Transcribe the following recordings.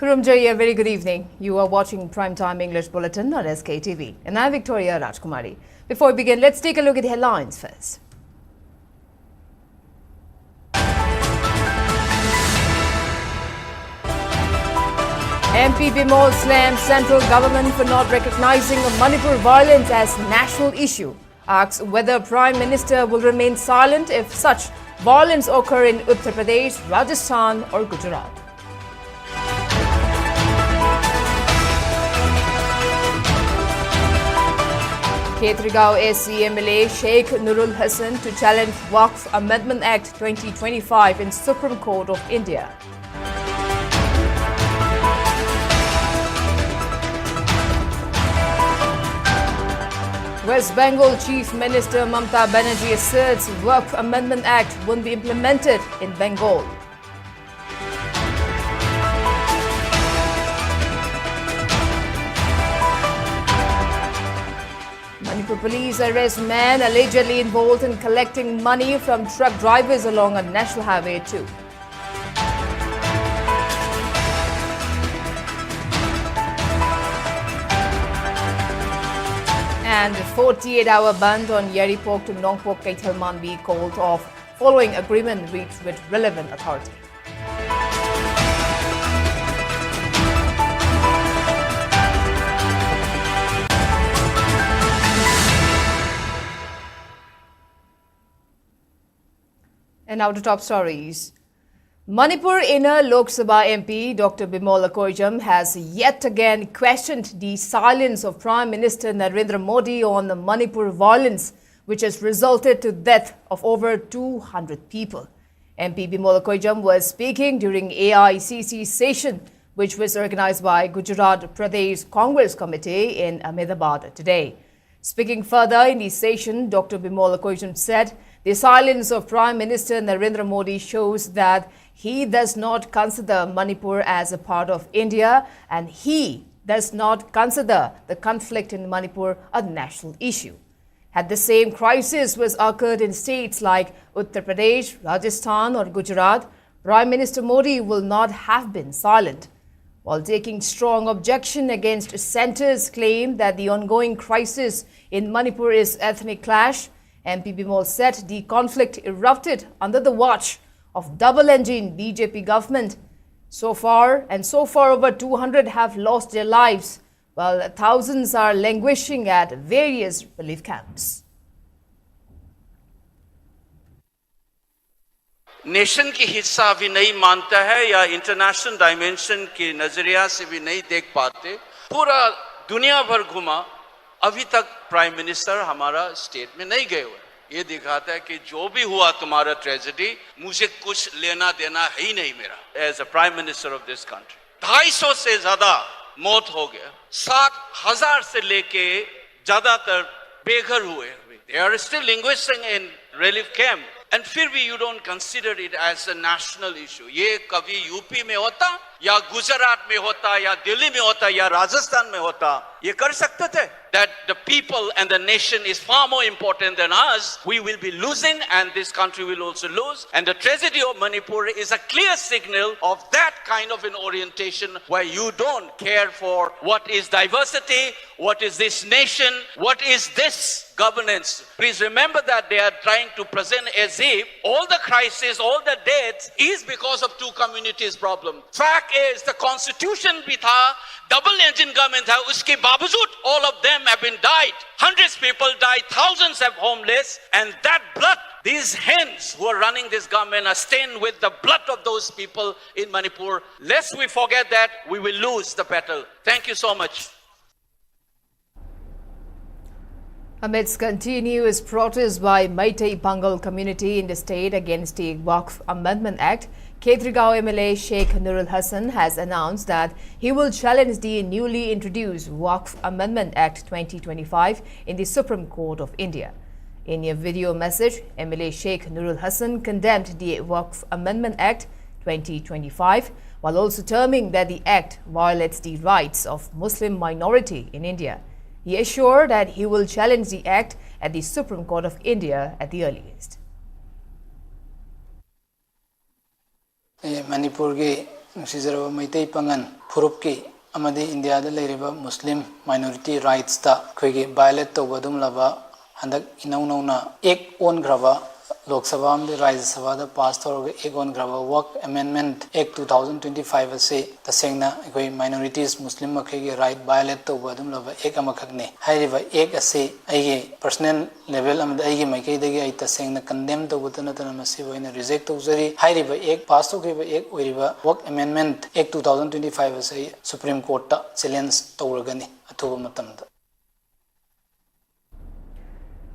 Kurumjay, a very good evening. You are watching Primetime English Bulletin on SKTV. And I'm Victoria Rajkumari. Before we begin, let's take a look at the headlines first. MP Bimol slams central government for not recognizing Manipur violence as national issue. Asks whether Prime Minister will remain silent if such violence occur in Uttar Pradesh, Rajasthan or Gujarat. Ketrigao SC MLA Sheikh Nurul Hassan to challenge Waqf Amendment Act 2025 in Supreme Court of India. West Bengal Chief Minister Mamata Banerjee asserts Waqf Amendment Act won't be implemented in Bengal. Manipur police arrest man allegedly involved in collecting money from truck drivers along a national highway 2. And 48-hour ban on Yaripok to Nongpok Kaithalman be called off following agreement reached with relevant authority. And now to top stories. Manipur Inner Lok Sabha MP Dr. Bimol Akoijam has yet again questioned the silence of Prime Minister Narendra Modi on the Manipur violence, which has resulted to death of over 200 people. MP Bimol Akoijam was speaking during AICC session, which was organized by Gujarat Pradesh Congress Committee in Ahmedabad today. Speaking further in the session, Dr. Bimol Akoijam said the silence of Prime Minister Narendra Modi shows that he does not consider Manipur as a part of India and he does not consider the conflict in Manipur a national issue. Had the same crisis was occurred in states like Uttar Pradesh, Rajasthan or Gujarat, Prime Minister Modi will not have been silent. While taking strong objection against centre's claim that the ongoing crisis in Manipur is ethnic clash, MP Bimol said the conflict erupted under the watch of double-engine BJP government. So far over 200 have lost their lives, while thousands are languishing at various relief camps. Nation की हिस्सा भी नहीं मानता है या international dimension के नजरिया से भी नहीं देख पाते, पूरा दुनिया भर घुमा, अभी तक प्राइम मिनिस्टर हमारा स्टेट में नहीं गए हुए। ये दिखाता है कि जो भी हुआ तुम्हारा ट्रेजेडी, मुझे कुछ लेना देना है ही नहीं मेरा as a prime minister of this country. 250 से ज्यादा मौत हो गया, 7,000 से लेके ज्यादातर बेघर हुए। They are still languishing in relief camp. And फिर भी you don't consider it as a national issue. ये कभी यूपी में होता या गुजरात में होता या दिल्ली में होता या राजस्थान में होता, ये कर सकते थे? That the people and the nation is far more important than us. We will be losing and this country will also lose. And the tragedy of Manipur is a clear signal of that kind of an orientation where you don't care for what is diversity, what is this nation, what is this governance. Please remember that they are trying to present as if all the crisis, all the deaths is because of two communities problem. Fact is the constitution bhi tha, double engine government tha, uske बावजूद all of them have been died. Hundreds of people died, thousands are homeless, and that blood, these hands who are running this government are stained with the blood of those people in Manipur. Lest we forget that, we will lose the battle. Thank you so much. Amidst continuous protests by Meitei Pangal community in the state against the Waqf Amendment Act, Ketrigao MLA Sheikh Nurul Hassan has announced that he will challenge the newly introduced Waqf Amendment Act 2025 in the Supreme Court of India. In a video message, MLA Sheikh Nurul Hassan condemned the Waqf Amendment Act 2025 while also terming that the act violates the rights of Muslim minority in India. He assured that he will challenge the act at the Supreme Court of India at the earliest. Manipur ke Meitei Pangan ꯐꯨꯔꯨꯞꯀꯤ ꯑꯃꯗꯤ ꯏꯟꯗꯤꯌꯥꯗ ꯂꯩꯔꯤꯕ Muslim minority ꯔꯥꯏꯠꯁꯇ ꯑꯩꯈꯣꯏꯒꯤ ꯚꯥꯏꯑꯣꯂꯦꯠ ꯇꯧꯕ ꯑꯗꯨꯝꯂꯕ ꯍꯟꯗꯛ ꯏꯅꯧ ꯅꯧꯅ ꯑꯦꯛ ꯑꯣꯟꯈ꯭ꯔꯕ ꯂꯣꯛ ꯁꯚꯥ ꯑꯃꯗꯤ ꯔꯥꯖ꯭ꯌ ꯁꯚꯥꯗ ꯄꯥꯁ ꯇꯧꯔꯒ ꯑꯦꯛ ꯑꯣꯟꯈ꯭ꯔꯕ ꯋꯥꯛ ꯑꯦꯃꯦꯟꯃꯦꯟꯠ ꯑꯦꯛ 2025 ꯑꯁꯤ ꯇꯁꯦꯡꯅ ꯑꯩꯈꯣꯏ ꯃꯥꯏꯅꯣꯔꯤꯇꯤꯁ ꯃꯨꯁꯂꯤꯝ ꯃꯈꯩꯒꯤ ꯔꯥꯏꯠ ꯚꯥꯏꯑꯣꯂꯦꯠ ꯇꯧꯕ ꯑꯗꯨꯝꯂꯕ ꯑꯦꯛ ꯑꯃꯈꯛꯅꯤ ꯍꯥꯏꯔꯤꯕ ꯑꯦꯛ ꯑꯁꯤ ꯑꯩꯒꯤ ꯄꯔꯁꯣꯅꯦꯜ ꯂꯦꯚꯦꯜ ꯑꯃꯗ ꯑꯩꯒꯤ ꯃꯥꯏꯀꯩꯗꯒꯤ ꯑꯩ ꯇꯁꯦꯡꯅ ꯀꯟꯗꯦꯝ ꯇꯧꯕꯇ ꯅꯠꯇꯅ ꯃꯁꯤꯕꯨ ꯑꯩꯅ ꯔꯤꯖꯦꯛ ꯇꯧꯖꯔꯤ ꯍꯥꯏꯔꯤꯕ ꯑꯦꯛ ꯄꯥꯁ ꯇꯧꯈꯤꯕ ꯑꯦꯛ ꯑꯣꯏꯔꯤꯕ ꯋꯥꯛ ꯑꯦꯃꯦꯟꯃꯦꯟꯠ ꯑꯦꯛ 2025 ꯑꯁꯤ ꯑꯩ ꯁꯨꯄ꯭ꯔꯤꯝ ꯀꯣꯔꯠꯇ ꯆꯦꯂꯦꯟꯖ ꯇꯧꯔꯒꯅꯤ ꯑꯊꯨꯕ ꯃꯇꯝꯗ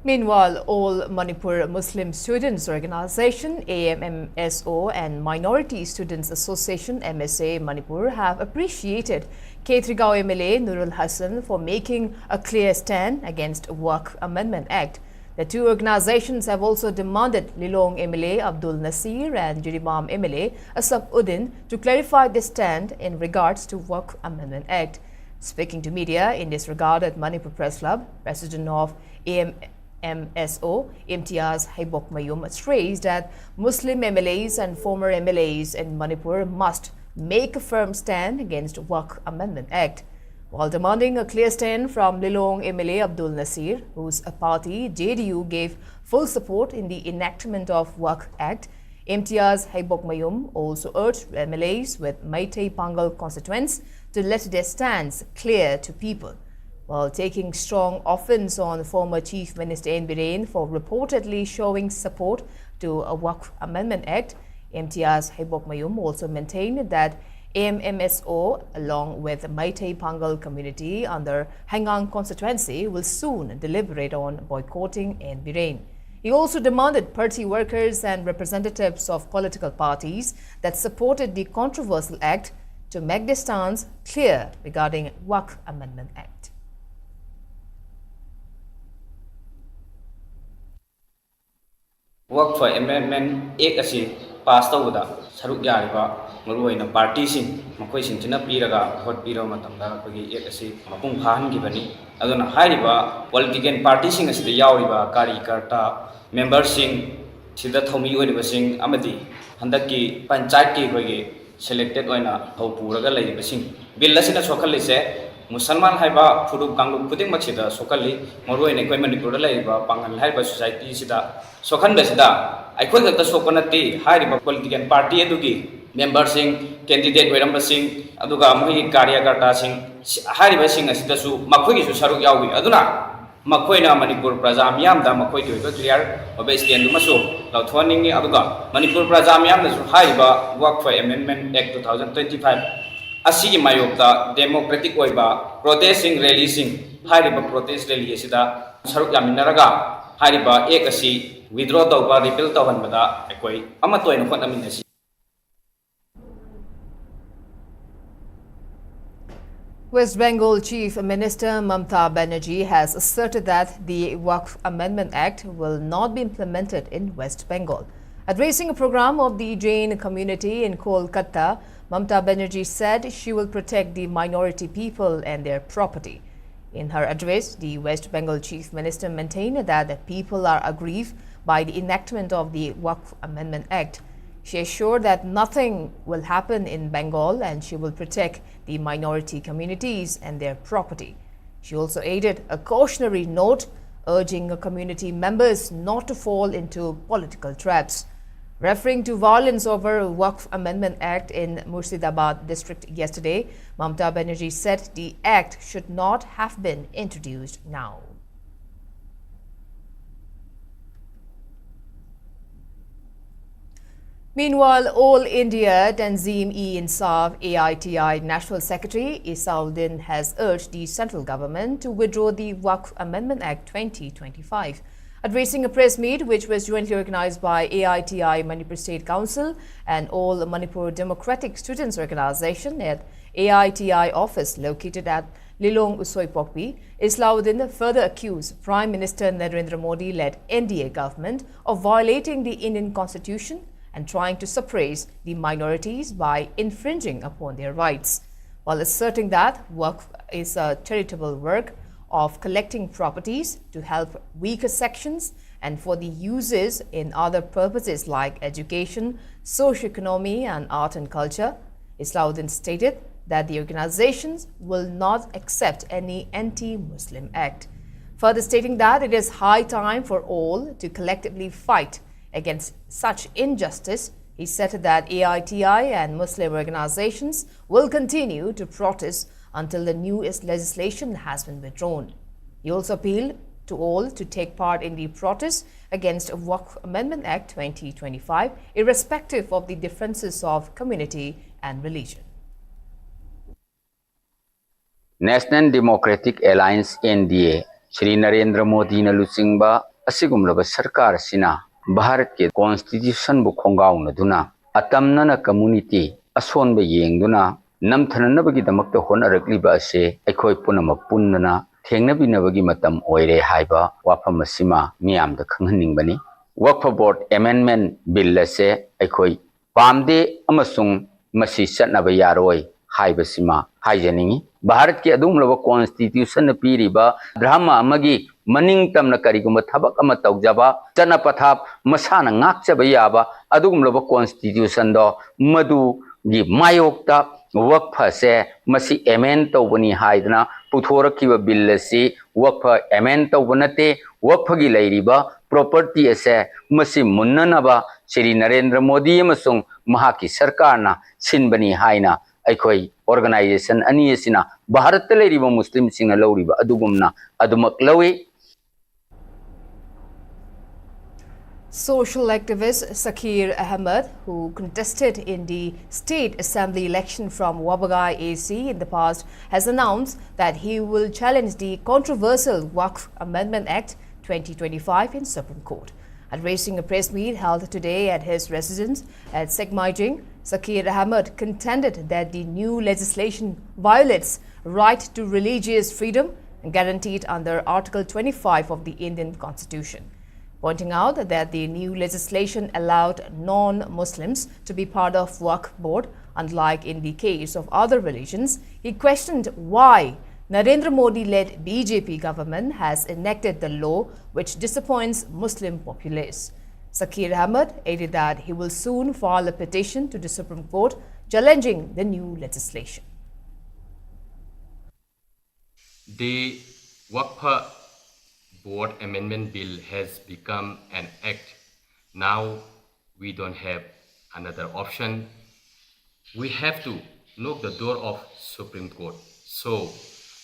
Meanwhile, All Manipur Muslim Students Organization AMMSO and Minority Students Association MSA Manipur have appreciated Ketrigao MLA Nurul Hassan for making a clear stand against Work Amendment Act. The two organizations have also demanded Lilong MLA Abdul Nasir and Jiribam MLA Asaf Uddin to clarify their stand in regards to Work Amendment Act. Speaking to media in this regard at Manipur Press Club, President of AMMSO, Imtiaz Haibok Mayum, stressed that Muslim MLAs and former MLAs in Manipur must make a firm stand against Work Amendment Act. While demanding a clear stand from Lilong MLA Abdul Nasir, whose party JDU gave full support in the enactment of Work Act, Imtiaz Haibok Mayum also urged MLAs with Meitei Pangal constituents to let their stands clear to people. While taking strong offense on former Chief Minister N. Biren for reportedly showing support to a Waqf Amendment Act, Imtiaz Haibok Mayum also maintained that AMMSO, along with the Meitei Pangal community under Hangang constituency, will soon deliberate on boycotting N. Biren. He also demanded party workers and representatives of political parties that supported the controversial act to make their stance clear regarding Waqf Amendment Act. Work for Amendment Act asi pass tawda saruk yariba maruoina party sing makoi sing china piraga vote piro matamda kogi act asi mapung phan gibani aduna hairiba political party sing asi yauriba kari karta member sing sida thomi oiniba sing amadi handaki panchayat ki kogi selected oina thau puraga leiba sing bill asina sokhalise Musalman haiba furup kanglu kuding maksida sokali maruoina koi Manipur da leiba pangal haiba society sida sokhan besida aikoi gata sokonati hairiba political party edugi member sing candidate oiramba sing aduga mai karyakarta sing hairiba sing asida su makoi gi su saruk yawi aduna makoina Manipur praja miyam da makoi gi ba clear obe stand duma su lauthoning aduga Manipur praja miyam da su hairiba Work for Amendment Act 2025 asigi mayokta democratic oiba protesting releasing hairiba protest rally asida saruk yaminaraga hairiba ek asi withdraw tawba repeal tawhanbada ekoi amatoina hotnaminasi. West Bengal Chief Minister Mamta Banerjee has asserted that the Waqf Amendment Act will not be implemented in West Bengal. Addressing a program of the Jain community in Kolkata, Mamta Banerjee said she will protect the minority people and their property. In her address, the West Bengal Chief Minister maintained that the people are aggrieved by the enactment of the Waqf Amendment Act. She assured that nothing will happen in Bengal and she will protect the minority communities and their property. She also added a cautionary note urging community members not to fall into political traps. Referring to violence over Waqf Amendment Act in Murshidabad district yesterday, Mamta Banerjee said the act should not have been introduced now. Meanwhile, All India Tanzim-e-Insaf AITI National Secretary Isauddin has urged the central government to withdraw the Waqf Amendment Act 2025. Addressing a press meet which was jointly organized by AITI Manipur State Council and All Manipur Democratic Students Organization at AITI office located at Lilong Usoipokpi, Isauddin further accused Prime Minister Narendra Modi-led NDA government of violating the Indian Constitution and trying to suppress the minorities by infringing upon their rights, while asserting that Waqf is a charitable work of collecting properties to help weaker sections and for the uses in other purposes like education, socio-economy and art and culture. Isauddin stated that the organizations will not accept any anti-Muslim act, further stating that it is high time for all to collectively fight against such injustice. He said that AITI and Muslim organizations will continue to protest until the new legislation has been withdrawn. He also appealed to all to take part in the protest against Waqf Amendment Act 2025, irrespective of the differences of community and religion. National Democratic Alliance (NDA) Shri Narendra Modi na luchingba asigumlaba sarkar sina Bharat ke constitution bu khongaung duna atamna na community asonba yengduna namthananabagi damakta honarakliba ase aikhoi punama punnana thengnabinabagi matam oire haiba wafam asima miyamda khanghanningbani Waqf Board Amendment Bill ase aikhoi pamde amasung masi chatnaba yaroi haibasima haijaningi Bharat ke adumlaba constitution na piriba drama amagi maning tamna kariguma thabak ama tawjaba chana pathap masana ngakchaba yaba adumlaba constitution do madu gi mayokta Waqf se masi amend tawbani haidna puthorakiba bill asi Waqf amend tawbanate Waqf gi leiriba property ase masi munnanaba Shri Narendra Modi amasung mahaki sarkarna sinbani haina aikhoi organization ani asina Bharat leiriba Muslim singna lawriba adugumna adumak lawi. Social activist Zakir Ahmed, who contested in the State Assembly election from Wabagai AC in the past, has announced that he will challenge the controversial Waqf Amendment Act 2025 in Supreme Court. Addressing a press meet held today at his residence at Sekmaijing, Zakir Ahmed contended that the new legislation violates right to religious freedom guaranteed under Article 25 of the Indian Constitution. Pointing out that the new legislation allowed non-Muslims to be part of Waqf Board, unlike in the case of other religions, he questioned why Narendra Modi-led BJP government has enacted the law which disappoints Muslim populace. Zakir Ahmed added that he will soon file a petition to the Supreme Court challenging the new legislation. The Waqf Board Amendment Bill has become an act. Now we don't have another option. We have to knock the door of Supreme Court. So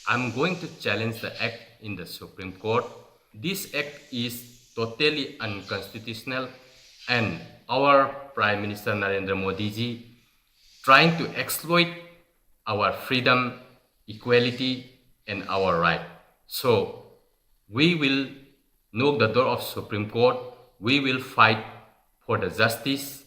I'm going to challenge the act in the Supreme Court. This act is totally unconstitutional, and our Prime Minister Narendra Modi ji trying to exploit our freedom, equality, and our right. So we will knock the door of Supreme Court. We will fight for the justice.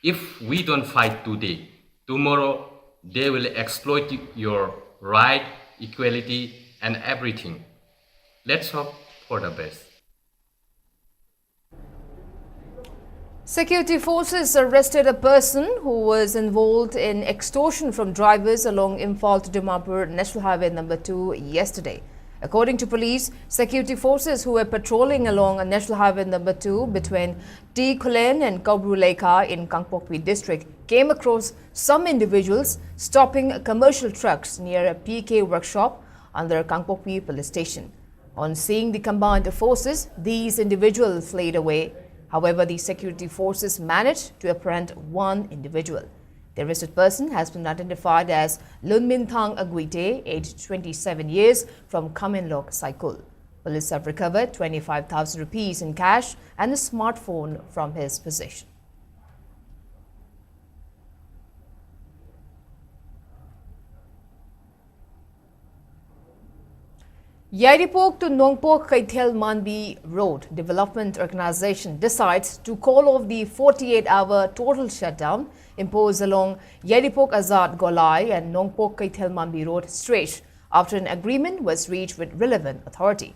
If we don't fight today, tomorrow they will exploit your right, equality, and everything. Let's hope for the best. Security forces arrested a person who was involved in extortion from drivers along Imphal to Manipur National Highway number 2 yesterday. According to police, security forces who were patrolling along National Highway number 2 between T. Kulen and Kabru Lekha in Kangpokpi district came across some individuals stopping commercial trucks near a PK workshop under Kangpokpi police station. On seeing the combined forces, these individuals fled away. However, the security forces managed to apprehend one individual. The arrested person has been identified as Lunminthang Aguite, aged 27 years, from Kamenlok, Saikul. Police have recovered 25,000 rupees in cash and a smartphone from his possession. Yairipok to Nongpok Kaithel Manbi Road Development Organization decides to call off the 48-hour total shutdown imposed along Yairipok Azad Golai and Nongpok Kaithel Manbi Road stretch after an agreement was reached with relevant authority.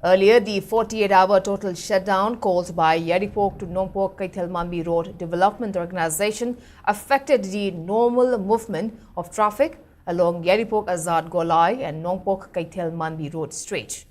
Earlier, the 48-hour total shutdown called by Yairipok to Nongpok Kaithel Manbi Road Development Organization affected the normal movement of traffic along Yairipok Azad Golai and Nongpok Kaithel Manbi Road stretch.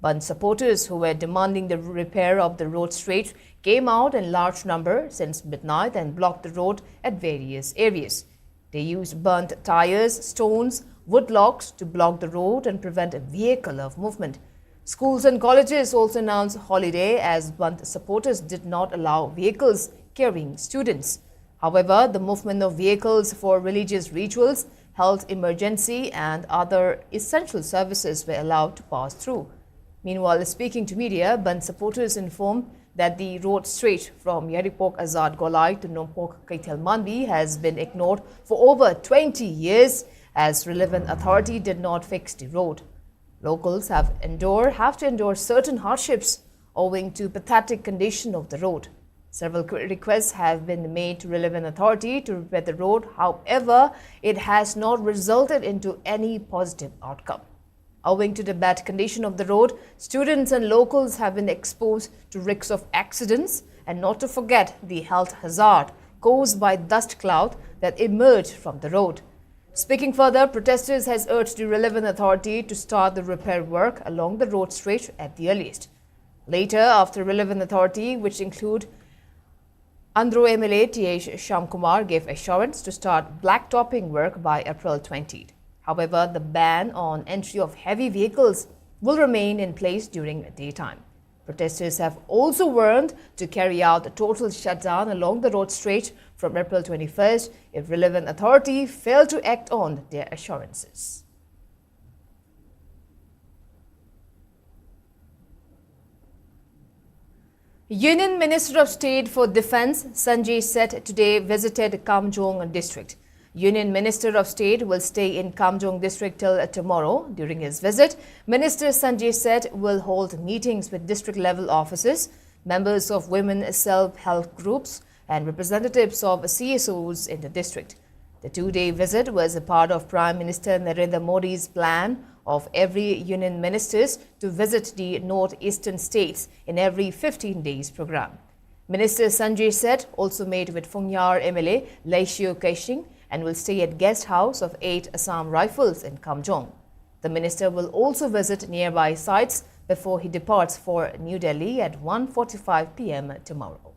But supporters who were demanding the repair of the road stretch came out in large number since midnight and blocked the road at various areas. They used burnt tires, stones, wood logs to block the road and prevent vehicular movement. Schools and colleges also announced holiday as Bandh supporters did not allow vehicles carrying students. However, the movement of vehicles for religious rituals, health emergency and other essential services were allowed to pass through. Meanwhile, speaking to media, Bandh supporters informed that the road stretch from Yaripok Azad Golai to Nompok Kaithal Manbi has been ignored for over 20 years as relevant authority did not fix the road. Locals have to endure certain hardships owing to pathetic condition of the road. Several requests have been made to relevant authority to repair the road. However, it has not resulted into any positive outcome. Owing to the bad condition of the road, students and locals have been exposed to risks of accidents and not to forget the health hazard caused by dust cloud that emerged from the road. Speaking further, protesters has urged the relevant authority to start the repair work along the road stretch at the earliest. Later, after relevant authority, which include Andhra MLA T.H. Shamkumar gave assurance to start blacktopping work by April 20th. However, the ban on entry of heavy vehicles will remain in place during daytime. Protesters have also warned to carry out a total shutdown along the road stretch from April 21st if relevant authority fail to act on their assurances. Union Minister of State for Defence Sanjay Seth today visited Kamjong district. Union Minister of State will stay in Kamjong district till tomorrow. During his visit, Minister Sanjay Seth will hold meetings with district-level officers, members of women self-help groups and representatives of CSOs in the district. The two-day visit was a part of Prime Minister Narendra Modi's plan of every union ministers to visit the northeastern states in every 15 days program. Minister Sanjay Seth also met with Phungyar MLA Laishio Kaishing and will stay at guest house of 8 Assam Rifles in Kamjong. The minister will also visit nearby sites before he departs for New Delhi at 1:45 p.m. tomorrow.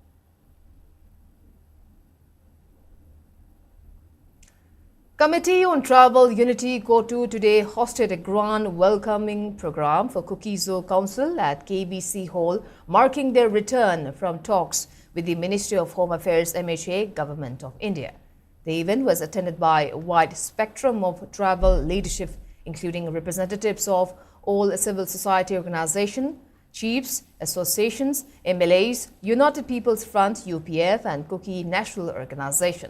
Committee on Tribal Unity Kotu today hosted a grand welcoming program for Kuki-Zo Council at KBC Hall, marking their return from talks with the Ministry of Home Affairs MHA Government of India. The event was attended by a wide spectrum of tribal leadership, including representatives of all civil society organizations, chiefs, associations, MLAs, United People's Front, UPF, and Kuki National Organization.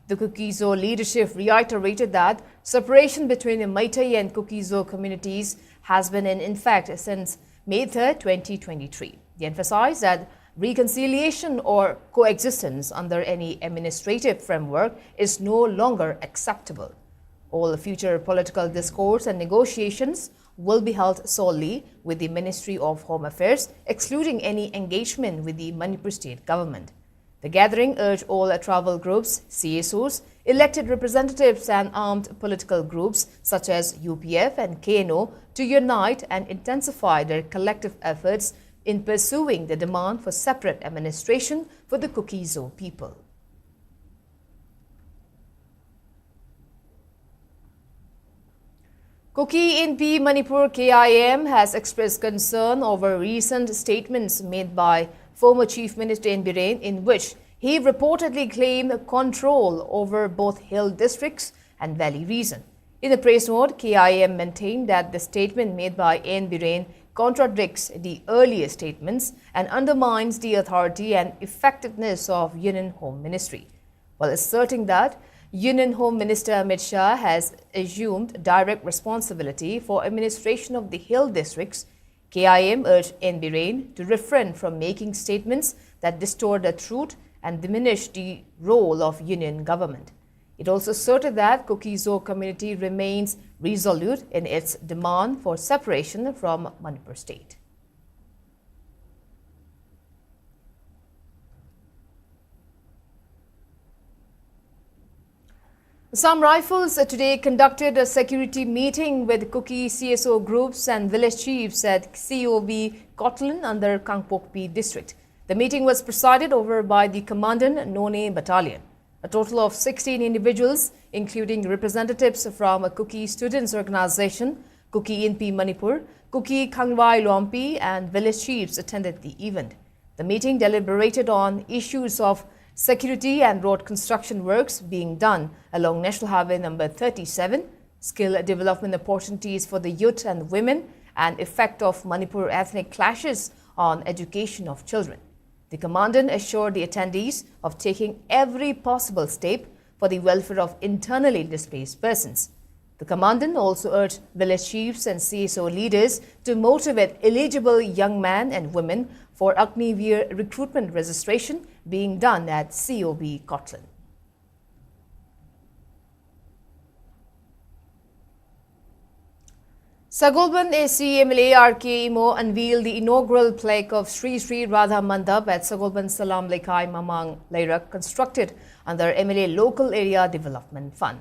The Kuki-Zo leadership reiterated that separation between the Meitei and Kuki-Zo communities has been in fact since May 3, 2023. They emphasized that reconciliation or coexistence under any administrative framework is no longer acceptable. All future political discourse and negotiations will be held solely with the Ministry of Home Affairs, excluding any engagement with the Manipur state government. The gathering urged all tribal groups, CSOs, elected representatives and armed political groups such as UPF and KNO to unite and intensify their collective efforts in pursuing the demand for separate administration for the Kuki-Zo people. Kuki NP Manipur KIM has expressed concern over recent statements made by former Chief Minister N. Biren in which he reportedly claimed control over both hill districts and valley region. In a press note, KIM maintained that the statement made by N. Biren contradicts the earlier statements and undermines the authority and effectiveness of Union Home Ministry, while asserting that Union Home Minister Amit Shah has assumed direct responsibility for administration of the hill districts. KIM urged N. Biren to refrain from making statements that distort the truth and diminish the role of union government. It also asserted that Kuki-Zo community remains resolute in its demand for separation from Manipur state. Assam Rifles today conducted a security meeting with Kuki CSO groups and village chiefs at COB Kotlan under Kangpokpi district. The meeting was presided over by the Commandant None Battalion. A total of 16 individuals, including representatives from a Kuki Students Organization, Kuki Inpi Manipur, Kuki Khangwai Lompi, and village chiefs attended the event. The meeting deliberated on issues of security and road construction works being done along National Highway number 37, skill development opportunities for the youth and women, and effect of Manipur ethnic clashes on education of children. The commandant assured the attendees of taking every possible step for the welfare of internally displaced persons. The commandant also urged village chiefs and CSO leaders to motivate eligible young men and women for Agniveer recruitment registration being done at COB Scotland. Sagolban AC MLA RK Imo unveiled the inaugural plaque of Sri Sri Radha Mandap at Sagolban Salam Lekai Mamang Lairak, constructed under MLA Local Area Development Fund.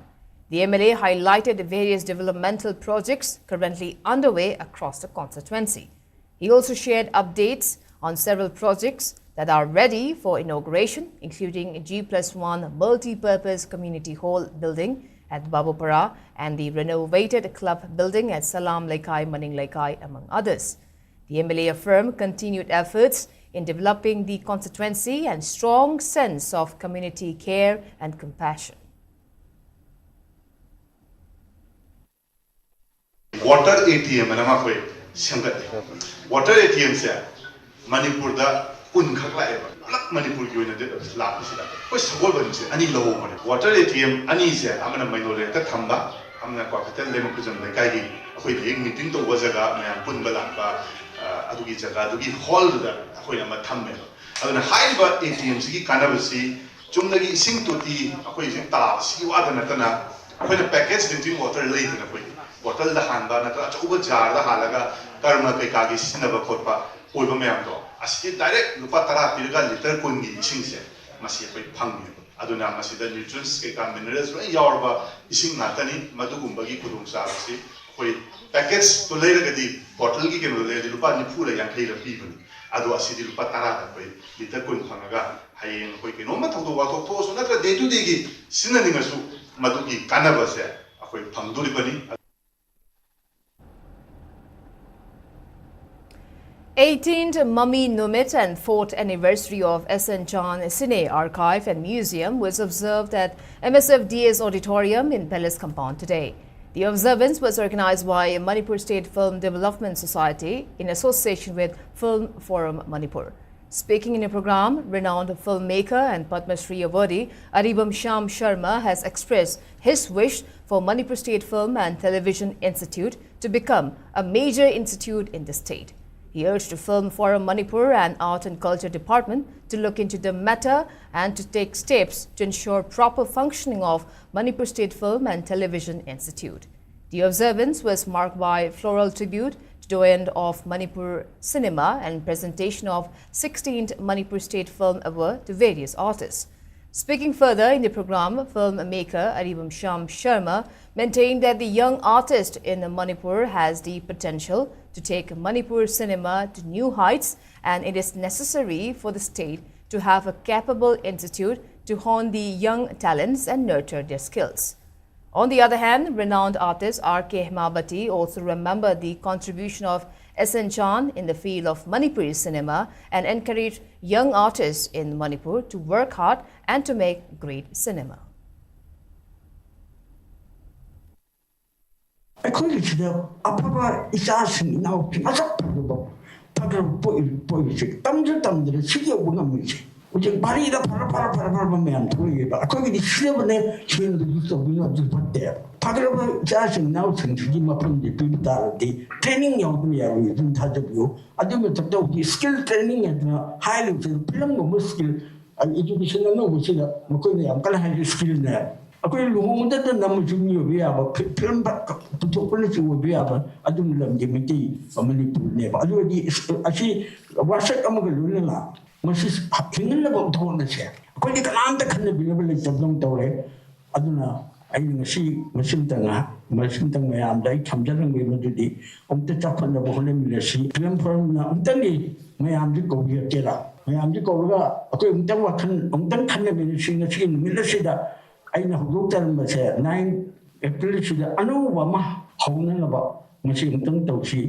The MLA highlighted various developmental projects currently underway across the constituency. He also shared updates on several projects that are ready for inauguration, including G+1 multi-purpose community hall building at Babupara and the renovated club building at Salam Lekai, Maning Lekai, among others. The MLA affirmed continued efforts in developing the constituency and strong sense of community care and compassion. Water ATM and I'm afraid water ATM se Manipur da unkhak la plak Manipur ki oina de la sila ko sagol ban se ani lo water ATM ani se amana mainole ta thamba amna ko ka tel lem ku jam le kai gi akoi de meeting to wajaga ma pun ba la ba adugi jaga adugi hall da akoi ma thamme aduna haiba ATM si ki kanabasi chumnagi sing to ti akoi sing ta si wa da na tana akoi na package drinking water le na akoi bottle the handa na ta chuba jar da halaga karma kai ka gi sinaba khotpa oiba mayam do asi direct lupa tara tirga liter kun gi ising se masi pai phangni aduna masi da nutrients ke ka minerals rai yawarba ising na tani madugumba gi kudung sa si koi package to leira ga di bottle gi ke no le lupa ni phura yang khai la pi bani adu asi di lupa tara da pai liter kun phangaga hayen koi ke no ma thodo wa to so na tra day to day gi sinani ngasu madugi kanaba se akoi phangduri bani. 18th Mummy Numit and 4th anniversary of SN Chan Cine Archive and Museum was observed at MSFDA's auditorium in Palace Compound today. The observance was organized by Manipur State Film Development Society in association with Film Forum Manipur. Speaking in a program, renowned filmmaker and Padma Shri awardee Aribam Sham Sharma has expressed his wish for Manipur State Film and Television Institute to become a major institute in the state. He urged the Film Forum Manipur and Art and Culture Department to look into the matter and to take steps to ensure proper functioning of Manipur State Film and Television Institute. The observance was marked by floral tribute to the end of Manipur cinema and presentation of 16th Manipur State Film Award to various artists. Speaking further in the program, filmmaker Aribam Sham Sharma maintained that the young artist in Manipur has the potential to take Manipur cinema to new heights, and it is necessary for the state to have a capable institute to hone the young talents and nurture their skills. On the other hand, renowned artist R.K. Hemabati also remembered the contribution of SN Chan in the field of Manipuri cinema and encouraged young artists in Manipur to work hard and to make great cinema. Ujung pari ida para mem tu ye ba ko gi sile bane chen du so bi no ju patte pagra ba ja sing nau chen ji ma pun de pi ta de training yong du ya wi jun tha ju yo adu me tak do skill training ya na high level film mo skill an education no mo sila mo ko ne am kala high skill na ko lu mo da na mo ju yo ya ba film ba to ko le ju bi ya ba adu me lam je me ti ba me ni pu ne ba adu di ashi wa sha kam ga lu la Masih ingin lebih tahu nasi. Kau ni kalam tak kena bila bila jadong tahu le. Aduna, ayu nasi mesin tengah yang dah camjaran we menjadi. Om tu cakap nak boleh milasi. Film film na, om tadi macam tu kau biar kira. ꯃꯌꯥꯝꯁꯤ ꯀꯧꯔꯒ ꯑꯩꯈꯣꯏ ꯑꯃꯨꯛꯇꯪ ꯈꯟꯅꯃꯤꯟꯅꯁꯤꯡ ꯉꯁꯤꯒꯤ ꯅꯨꯃꯤꯠ ꯑꯁꯤꯗ ꯑꯩꯅ ꯍꯧꯗꯣꯛꯆꯔꯝꯕꯁꯦ 9 ꯑꯦꯄ꯭ꯔꯤꯜꯁꯤꯗ ꯑꯅꯧꯕ ꯑꯃ ꯍꯧꯅꯅꯕ ꯉꯁꯤ ꯑꯃꯨꯛꯇꯪ ꯇꯧꯁꯤ.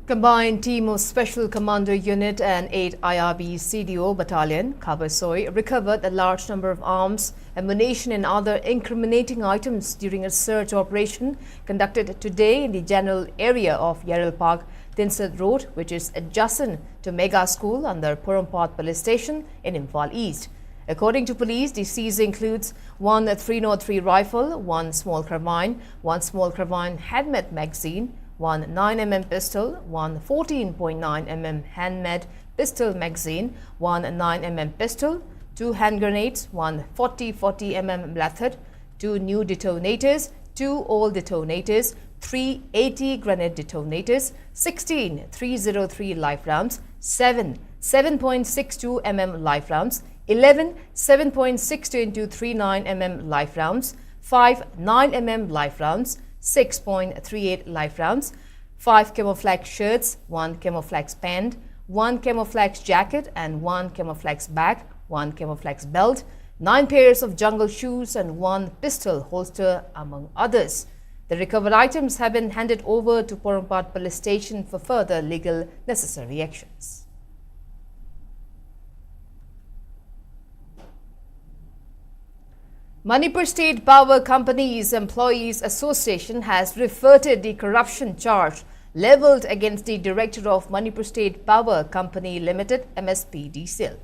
Combined Team of Special Commando Unit and 8 IRB CDO Battalion, Khabasoy, recovered a large number of arms, ammunition and other incriminating items during a search operation conducted today in the general area of Yaril Park, Tinsad Road, which is adjacent to Mega School under Purampat Police Station in Imphal East. According to police, the seizure includes one 303 rifle, one small carbine, one small carbine handmade magazine, one 9mm pistol, one 14.9mm handmade pistol magazine, one 9mm pistol, two hand grenades, one 40mm method, two new detonators, two old detonators, 3 80 grenade detonators, 16 303 live rounds, 7 7.62mm live rounds, 11 7.62 into 39mm live rounds, 5 9mm live rounds, 6.38 live rounds, 5 camouflage shirts, 1 camouflage pant, 1 camouflage jacket and 1 camouflage bag, 1 camouflage belt, 9 pairs of jungle shoes and 1 pistol holster, among others. The recovered items have been handed over to Purampat Police Station for further legal necessary actions. Manipur State Power Company's Employees Association has refuted the corruption charge levelled against the director of Manipur State Power Company Limited, MSPDCL.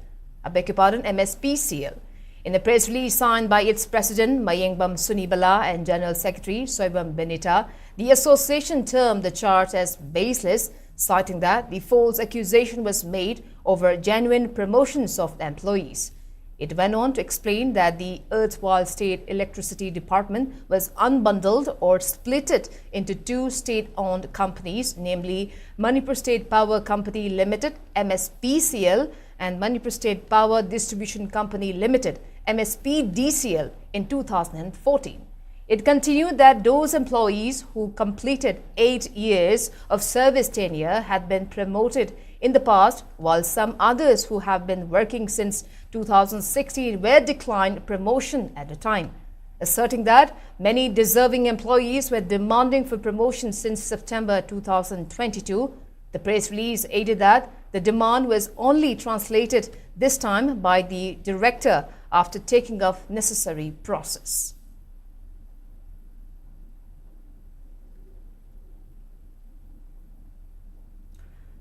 I beg your pardon, MSPCL. In a press release signed by its president, Mayengbam Sunibala, and General Secretary, Soibam Benita, the association termed the charge as baseless, citing that the false accusation was made over genuine promotions of the employees. It went on to explain that the erstwhile State Electricity Department was unbundled or splitted into two state-owned companies, namely Manipur State Power Company Limited, MSPCL, and Manipur State Power Distribution Company Limited, MSPDCL, in 2014. It continued that those employees who completed 8 years of service tenure had been promoted in the past, while some others who have been working since 2016 were declined promotion at the time. Asserting that many deserving employees were demanding for promotion since September 2022, the press release added that the demand was only translated this time by the director after taking of necessary process.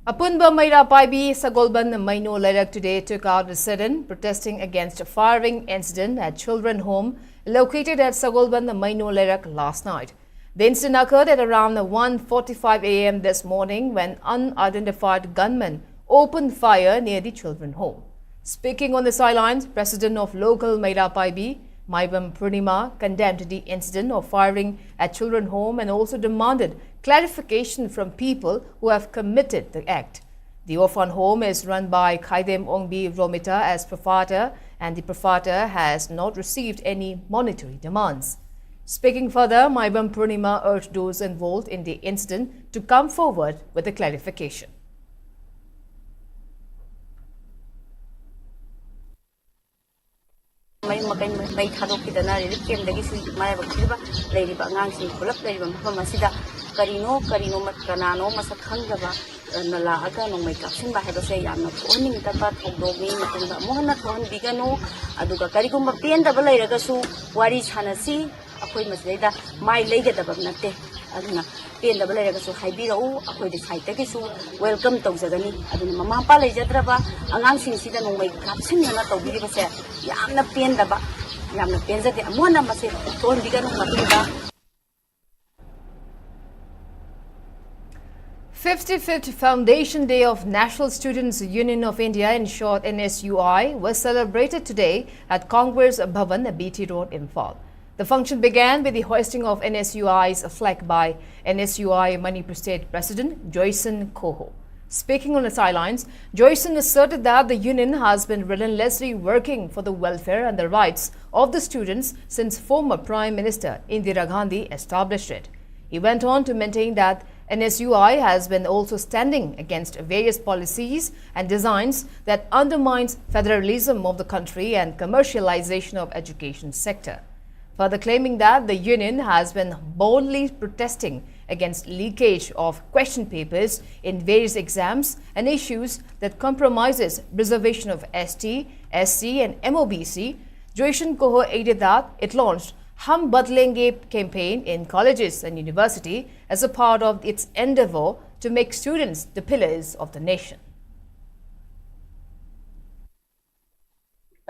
Apunba Maira Paibi Sagolban Maino Lerak today took out a sit-in protesting against a firing incident at children home located at Sagolban Maino Lerak last night. The incident occurred at around 1:45 a.m. this morning when unidentified gunmen opened fire near the children home. Speaking on the sidelines, President of local Maira Paibi, Maibam Purnima, condemned the incident of firing at children home and also demanded clarification from people who have committed the act. The orphan home is run by Khaidem Ongbi Romita as proprietor, and the proprietor has not received any monetary demands. Speaking further, Maibam Purnima urged those involved in the incident to come forward with a clarification. May thadokidana relief camp dagi si maya bakhiba leiriba angang sing pulap leiriba mafam asida karino kanano masakhangaba nala aga no may kapsin ba hebase yamna thoning taba thogdomi matunda mohana thon bigano aduga karigumba penda ba leiraga su wari chanasi akoi masleida mai leigadaba natte aduna penda ba leiraga su haibirau akoi de saita ki su welcome tawjagani aduna mama pa leijadraba angang sing sida no may kapsin na tawbiri base yamna pendaba yamna penzate amona mase thon bigano matunda 55th Foundation Day of National Students Union of India, in short NSUI, was celebrated today at Congress Bhavan, BT Road, Imphal. The function began with the hoisting of NSUI's flag by NSUI Manipur State President Joyson Koho. Speaking on the sidelines, Joyson asserted that the union has been relentlessly working for the welfare and the rights of the students since former Prime Minister Indira Gandhi established it. He went on to maintain that NSUI has been also standing against various policies and designs that undermines federalism of the country and commercialization of education sector. Further claiming that the union has been boldly protesting against leakage of question papers in various exams and issues that compromises preservation of ST, SC and MOBC, Joishan Koho aided that it launched Hum Badlenge campaign in colleges and university as a part of its endeavor to make students the pillars of the nation.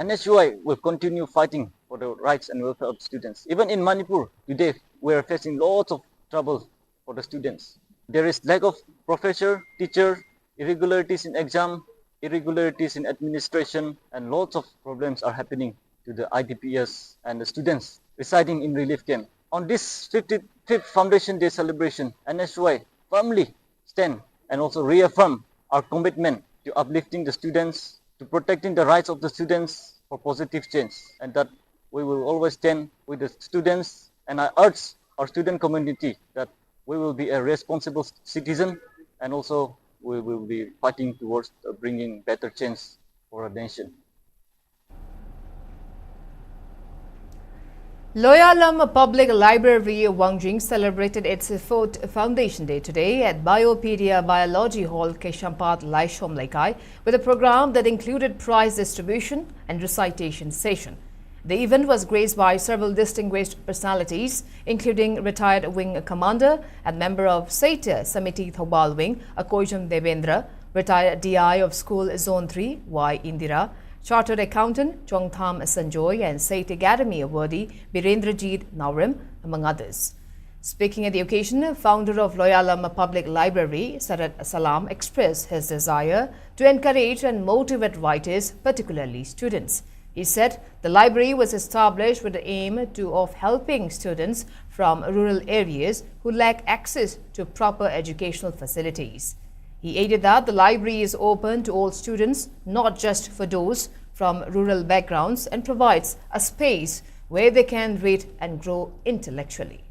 NSUI will continue fighting for the rights and welfare of students. Even in Manipur, today we are facing lots of trouble for the students. There is lack of professor, teacher, irregularities in exam, irregularities in administration, and lots of problems are happening to the IDPs and the students residing in relief camp. On this 55th Foundation Day celebration, NSUI firmly stand and also reaffirm our commitment to uplifting the students, to protecting the rights of the students for positive change, and that we will always stand with the students. And I urge our student community that we will be a responsible citizen, and also we will be fighting towards bringing better change for our nation. Loyalam Public Library Wangjing celebrated its 4th Foundation Day today at Biopedia Biology Hall, Keshampat, Laishom Laikai, with a program that included prize distribution and recitation session. The event was graced by several distinguished personalities, including retired wing commander and member of Saita Samiti Thobal Wing, Akoijam Devendra, retired DI of School Zone 3, Y. Indira, Chartered Accountant Chongtham Sanjoy and State Academy awardee Birendrajit Naurim, among others. Speaking at the occasion, founder of Loyalam Public Library, Sarat Salam, expressed his desire to encourage and motivate writers, particularly students. He said the library was established with the aim of helping students from rural areas who lack access to proper educational facilities. He added that the library is open to all students, not just for those from rural backgrounds, and provides a space where they can read and grow intellectually.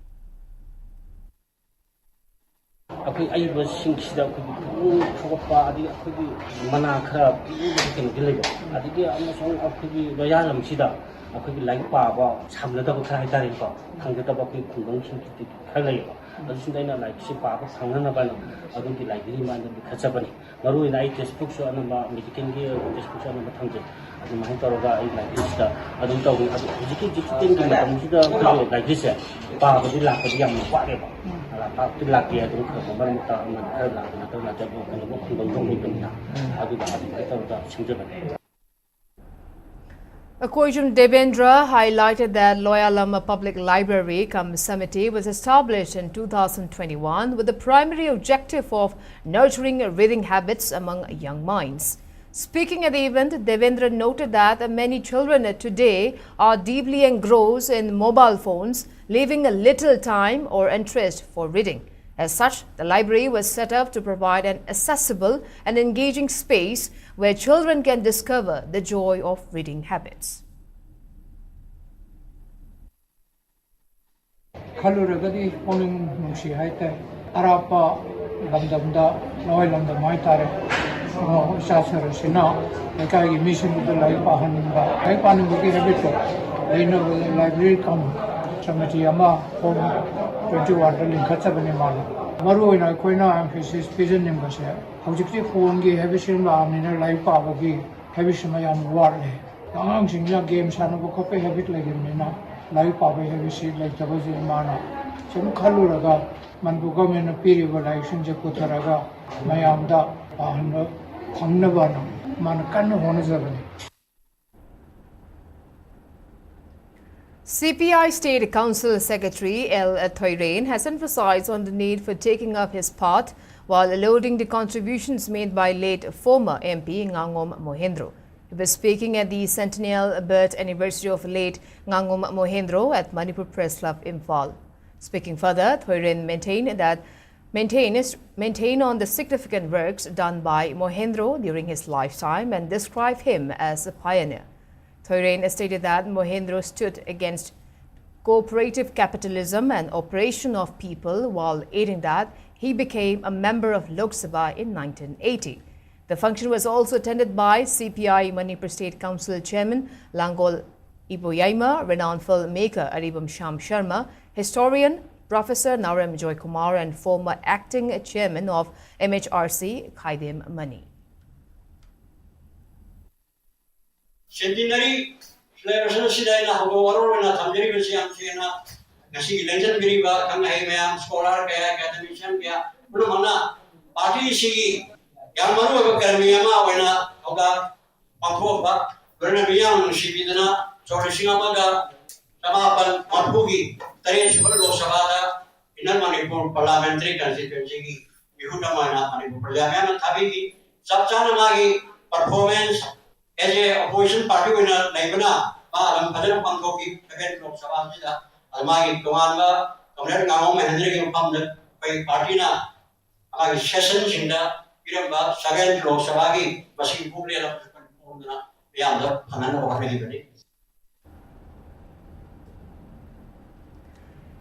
ꯑꯗꯨꯁꯤꯡꯗ ꯂꯥꯏꯔꯤꯛ ꯁꯤ ꯄꯥꯕ ꯐꯪꯅꯅꯕ ꯑꯗꯨꯒꯤ library ꯑꯃ ꯈꯠꯆꯕꯅꯤ ꯃꯔꯨꯑꯣꯏꯅ ꯑꯩ ꯇꯦꯛꯁꯕꯨꯛꯁꯨ ꯑꯅꯝꯕ ꯃꯦꯗꯤꯀꯦꯜꯒꯤ ꯇꯦꯛꯁꯕꯨꯛꯁꯨ ꯑꯅꯝꯕ ꯊꯝꯖꯩ ꯑꯗꯨꯃꯥꯏꯅ ꯇꯧꯔꯒ ꯑꯩ ꯂꯥꯏꯕ꯭ꯔꯦꯔꯤꯁꯤꯗ ꯑꯗꯨꯝ ꯇꯧꯏ ꯑꯗꯨ ꯍꯧꯖꯤꯛꯀꯤ ꯗꯤꯖꯤꯇꯦꯜꯒꯤ ꯃꯇꯝꯁꯤꯗ ꯑꯩꯈꯣꯏꯒꯤ ꯂꯥꯏꯕ꯭ꯔꯦꯔꯤꯁꯦ ꯄꯥꯕꯗꯤ ꯂꯥꯛꯄꯗꯤ ꯌꯥꯝꯅ ꯋꯥꯠꯂꯦꯕ ꯄꯥꯕꯗꯤ ꯂꯥꯛꯇꯦ ꯑꯗꯨꯝ ꯈꯔ ꯃꯔꯛꯇ ꯑꯃꯅ ꯈꯔ ꯂꯥꯛꯄ ꯅꯠꯇ꯭ꯔꯒ ꯀꯩꯅꯣꯝꯃ ꯈꯨꯡꯒꯪ ꯊꯣꯡꯕꯅꯤꯅ ꯑꯗꯨꯒ ꯑꯗꯨꯃꯥꯏꯅ ꯇꯧꯔꯒ ꯁꯦꯝꯖꯕꯅꯤ. Akoijam Devendra highlighted that Loyalam Public Library Committee was established in 2021 with the primary objective of nurturing reading habits among young minds. Speaking at the event, Devendra noted that many children today are deeply engrossed in mobile phones, leaving little time or interest for reading. As such, the library was set up to provide an accessible and engaging space where children can discover the joy of reading habits. Kaluragadi oning nungsi haite arapa lamdamda loy lamdam haitare sasara sina ekai mission to lai pahaninga ai paningi habito aina library committee ama form 21 link khatchabani mala maruina koina emphasis pigeon nimba se hojikti phone gi habishim la amina live pabagi habishima yam warle ang singya game sanabu khope habit lagimina live pabai habishi like tabaji mana sum khaluraga manbu government piriba election je kutharaga mayamda ahna khamnabana man kan honajabani. CPI State Council Secretary L. Thoirain has emphasized on the need for taking up his part while lauding the contributions made by late former MP Ngangom Mohendro. He was speaking at the centennial birth anniversary of late Ngangom Mohendro at Manipur Press Club, Imphal. Speaking further, Thoirain maintained on the significant works done by Mohendro during his lifetime and described him as a pioneer. Thoirain stated that Mohendro stood against cooperative capitalism and oppression of people while adding that he became a member of Lok Sabha in 1980. The function was also attended by CPI Manipur State Council Chairman Langol Iboyaima, renowned filmmaker Aribam Sham Sharma, historian Professor Naram Joy Kumar, and former acting chairman of MHRC Khaidem Mani. Centenary celebration sidayna hogo warona thamjeri besi amsena ngasi legend biriba kangai mayam scholar kaya academician kaya bulo mana party sigi yamaru ba karmiyama wena hoga pangko ba berna biyang sibidana chorishinga maga samapan marpugi tare super lok sabha da inner Manipur parliamentary constituency ki bihuda mana Manipur parliament thabi ki sabchana magi performance as a opposition party winner Naibana, Madam Padam Pankoki, again Lok Sabha, Almagi, Commander, Commander Namom, and Henry Pamda, by Partina, Amagi sessions in the Piramba, Sagan Lok Sabagi, Basi Pulia, beyond the Panana of anybody.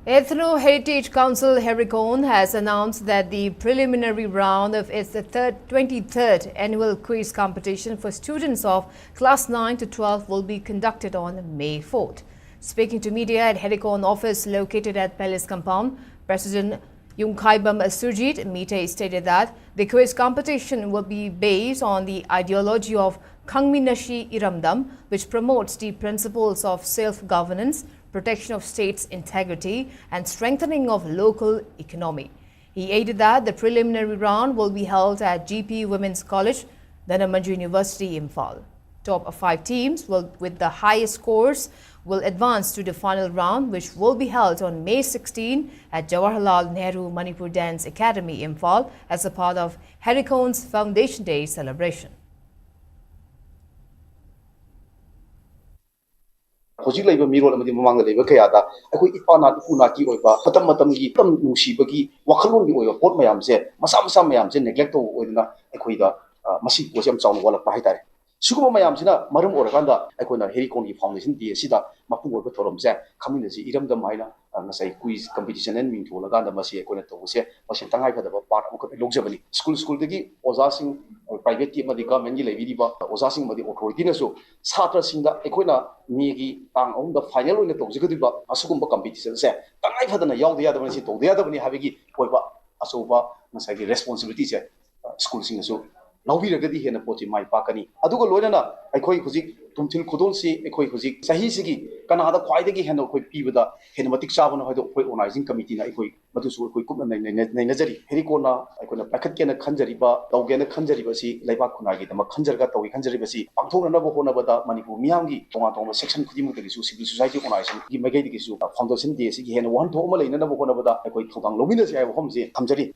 Ethno Heritage Council Hericon has announced that the preliminary round of its 23rd annual quiz competition for students of class 9 to 12 will be conducted on May 4th. Speaking to media at Hericon office located at Palace Compound, President Yungkhaibam Surjit Mite stated that the quiz competition will be based on the ideology of Khangminashi Iramdam, which promotes the principles of self-governance, protection of state's integrity, and strengthening of local economy. He added that the preliminary round will be held at GP Women's College, Dhanamandri University, Imphal. Top 5 teams with the highest scores will advance to the final round, which will be held on May 16 at Jawaharlal Nehru Manipur Dance Academy, Imphal, as a part of Hericon's Foundation Day celebration. Hojik laiba mirol amadi mamang laiba kayada akoi ipana ipuna ki oiba matam gi tam nungsibagi wakhalon gi oiba pot mayam se masa mayam se neglect to oidna akoi da masi ko sem chawn wala pa haitare suguma mayam sina marum orakanda akoi na Hericon gi foundation di sida mapu go thorom se khamina ji iram da maina ngasai quiz competition en wing thola ganda masi akoi na to se masi tangai phada ba part ko logjabani school dagi oza sing private team madi government gi lebi ba oza sing madi authority na so satra singa akoi na mi tang on the final oina to jigadiba asugumba competition se tangai phadana yaud yadabani si to yadabani habigi koiba asoba ngasai gi responsibility se school sing so lawbi ragadi hena pochi mai pakani adugo loinana aikoi hujik tumthil khudol si aikoi hujik sahi sigi kanada khwaidagi hena khoi pibada hena matik sabana hoido khoi organizing committee na aikoi madu su khoi kupna nei najari Hericon na aikoi na pakhat kena khanjari ba tawgena khanjari ba si laiba khunagi dama khanjarga tawi khanjari ba si pangthona na bo hona bada Manipur miyamgi tonga section khudimuk dagi su civil society organization gi magai dagi su foundation de si hena one tho ma leina na bo hona bada aikoi thotang lomina si ai hom si khamjari.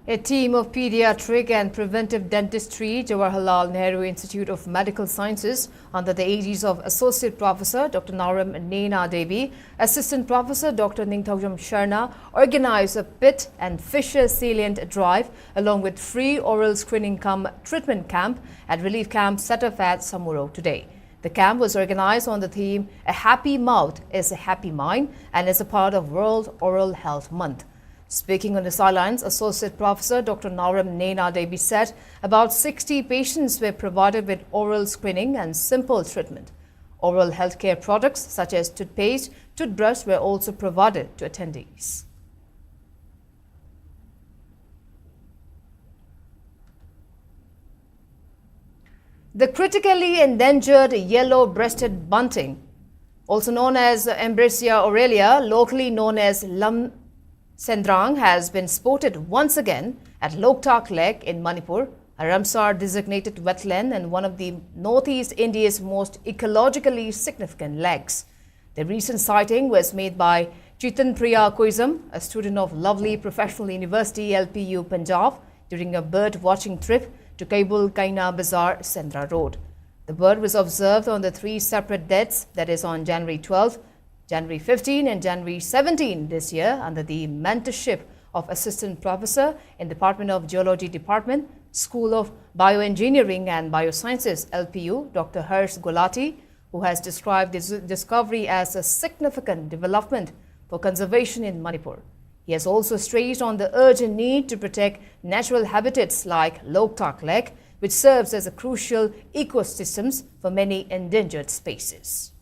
A team of pediatric and preventive dentistry, Jawaharlal Nehru Institute of Medical Sciences, under the aegis of Associate Professor Dr. Naram Nena Devi, Assistant Professor Dr. Ningthaujam Sharna, organized a pit and fissure sealant drive along with free oral screening treatment camp at relief camp set up at Samuro today. The camp was organized on the theme "A Happy Mouth is a Happy Mind" and is a part of World Oral Health Month. Speaking on the sidelines, Associate Professor Dr. Naram Nena Devi said about 60 patients were provided with oral screening and simple treatment. Oral healthcare products such as toothpaste, toothbrush were also provided to attendees. The critically endangered yellow-breasted bunting, also known as Embracia aurelia, locally known as Lam Sendrang, has been spotted once again at Loktak Lake in Manipur, a Ramsar-designated wetland and one of the Northeast India's most ecologically significant lakes. The recent sighting was made by Chetan Priya Koizam, a student of Lovely Professional University, LPU, Punjab, during a bird-watching trip to Kabul Kaina Bazaar, Sendra Road. The bird was observed on the 3 separate dates, that is on January 12, January 15 and January 17 this year, under the mentorship of Assistant Professor in Department of Geology Department, School of Bioengineering and Biosciences, LPU, Dr. Harsh Gulati, who has described this discovery as a significant development for conservation in Manipur. He has also stressed on the urgent need to protect natural habitats like Loktak Lake, which serves as a crucial ecosystems for many endangered species.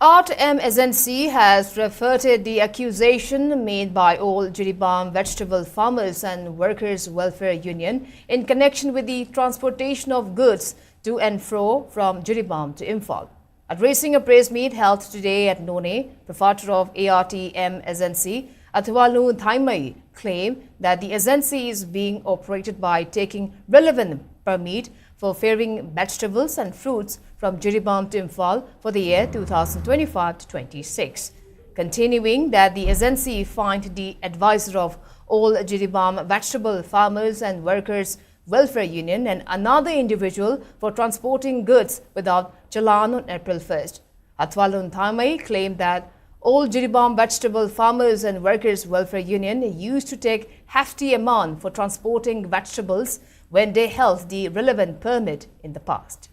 RMSNC has refuted the accusation made by all Jiribam vegetable farmers and workers welfare union in connection with the transportation of goods to and fro from Jiribam to Imphal. Addressing a press meet held today at None, Prefecture of ARTMSNC, Athwalu Thaimai claimed that the agency is being operated by taking relevant permit for ferrying vegetables and fruits from Jiribam to Imphal for the year 2025-26. Continuing that the agency fined the advisor of all Jiribam vegetable farmers and workers welfare union and another individual for transporting goods without challan on April 1st. Athwalun Thamai claimed that all Jiribam vegetable farmers and workers welfare union used to take hefty amount for transporting vegetables when they held the relevant permit in the past.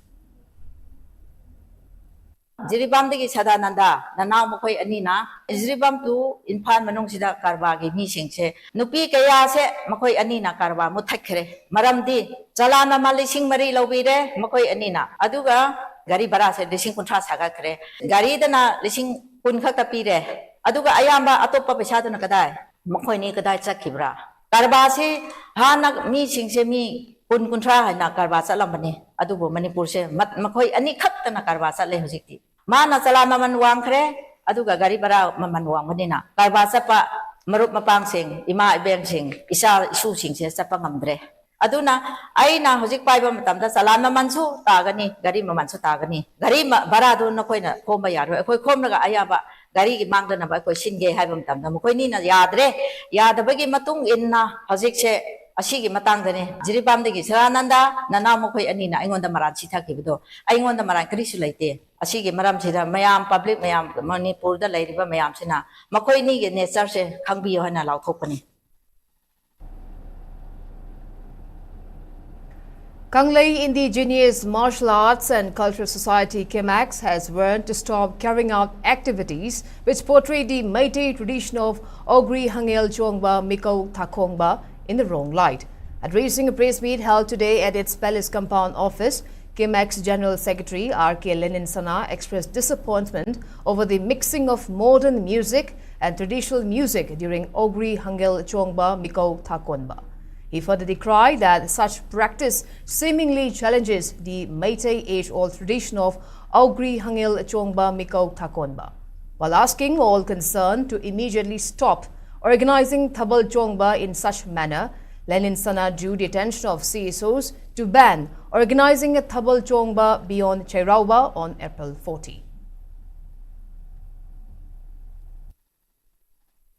Jiribam dagi sadananda nanaw makoi anina Jiribam tu Imphal manung sida karba gi mi singse nupi kaya se makoi anina karba muthakre maramdi chalana malising mari lobire makoi anina aduga gari bara se lising kuntra sagakre gari dana lising kun khakta pire aduga ayamba atoppa paisa dana kadai makoi ni kadai chakhibra karba se hana mi singse mi kun kuntra na karba chalamani adubu Manipur se makoi ani khaktana karba chale hujikti mana chalana man wangkhre aduga gari bara man wangmanina karba chapa marup mapang sing ima ibeng sing isa isu sing se chapa ngamdre aduna aina hojik paiba matamda chalana mansu tagani gari mamansu tagani gari bara du nakoina khomba yaro khoi khomnaga ayaba gari gi mangdana ba khoi singe haibam tamda mokoi ni na yadre yadabagi matung inna hojik se asigi matangdane Jiribam dagi sarananda nana mokoi anina aingonda maran sithakibdo aingonda maran krisu laite asigi maram sida mayam public mayam Manipur da lairiba mayam sina mokoi ni ge nature se khangbiyo hana lauthopani. Kanglei Indigenous Martial Arts and Cultural Society KMAX has warned to stop carrying out activities which portray the Meitei tradition of Ogri Hangel Chongba Miko Thakongba in the wrong light. Addressing a press meet held today at its Palace Compound office, KMAX General Secretary R.K. Lenin Sana expressed disappointment over the mixing of modern music and traditional music during Ogri Hangel Chongba Miko Thakonba. He further decried that such practice seemingly challenges the Meitei age-old tradition of Ogri Hangel Chongba Miko Thakonba, while asking all concerned to immediately stop organizing Thabal Chongba in such manner. Lenin Sana drew the attention of CSOs to ban organizing a Thabal Chongba beyond Chairauba on April 40.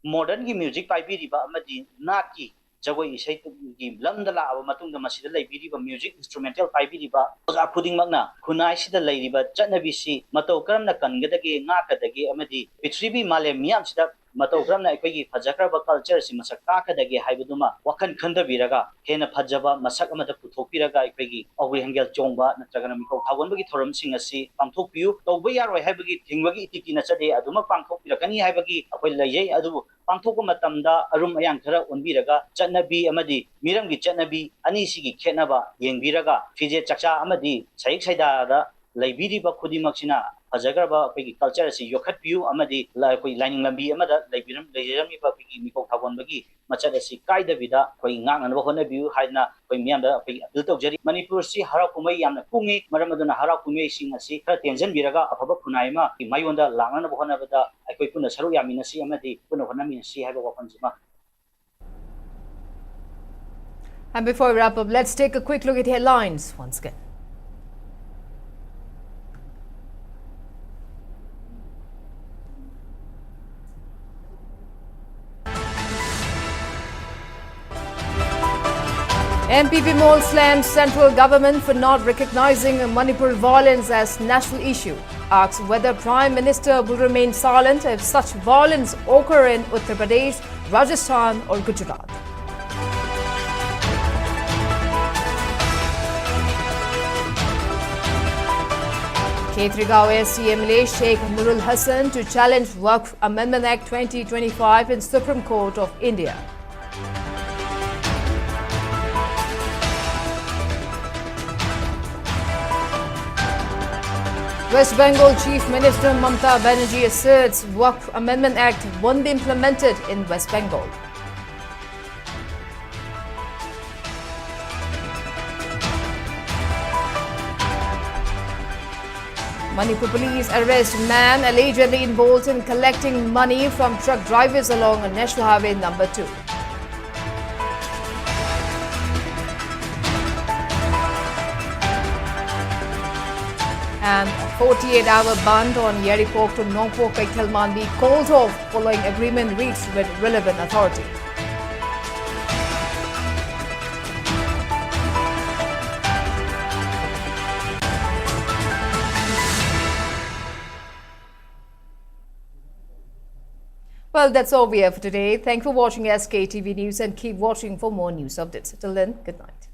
Modern music paibiriba amadi naki jagoi isai gi lamda la aba matungda masida laibiriba music instrumental paibiriba oza khuding magna khunai sida lairiba chatnabi si matau karamna kangadagi ngakadagi amadi pitribi male miyam sida matau karamna ekoi phajakraba culture si masak takadagi haibuduma wakan khandabiraga hena phajaba masak amada puthokpiraga ekoi Ogri Hangel Chongba natragana Miko Thagonbagi thoram sing asi pangthokpiu tawba yaroi haibagi thingwagi itiki na chade aduma pangthokpirakani haibagi akoi layei adu pangthokpa matamda arum ayang thara onbiraga chatnabi amadi miramgi chatnabi ani sigi khenaba yengbiraga fije chakcha amadi saik saida da laibiriba khudimaksina Hajagraba Pigi culture si Yokat Pew Amadi Lining Lambi Amada Labiram Lajerami Pigi Miko Kagonbagi Machada si Kaida Vida Poi Ngang and Wahona View Haidna Poi Mianda Pilto Jerry Manipur si Harakumay Yamna Pungi Maramaduna Harakumay sing a si Tenzen Viraga Ababa Punaima Mayonda Langana Wahonavada Akopuna Saru Yamina si Amadi Punavanami si have a Wapanzima. And before we wrap up, let's take a quick look at headlines once again. MP Bimol slams central government for not recognizing Manipur violence as national issue. Asks whether Prime Minister will remain silent if such violence occur in Uttar Pradesh, Rajasthan or Gujarat. Ketrigaon SCMLA Sheikh Nurul Hassan to challenge Waqf Amendment Act 2025 in Supreme Court of India. West Bengal Chief Minister Mamata Banerjee asserts Waqf Amendment Act won't be implemented in West Bengal. Manipur police arrest man allegedly involved in collecting money from truck drivers along National Highway number 2. And a 48-hour ban on Yeripok to Nongpok Kaithalmanbi called off following agreement reached with relevant authority. Well, that's all we have for today. Thanks for watching SKTV News and keep watching for more news updates. Till then, good night.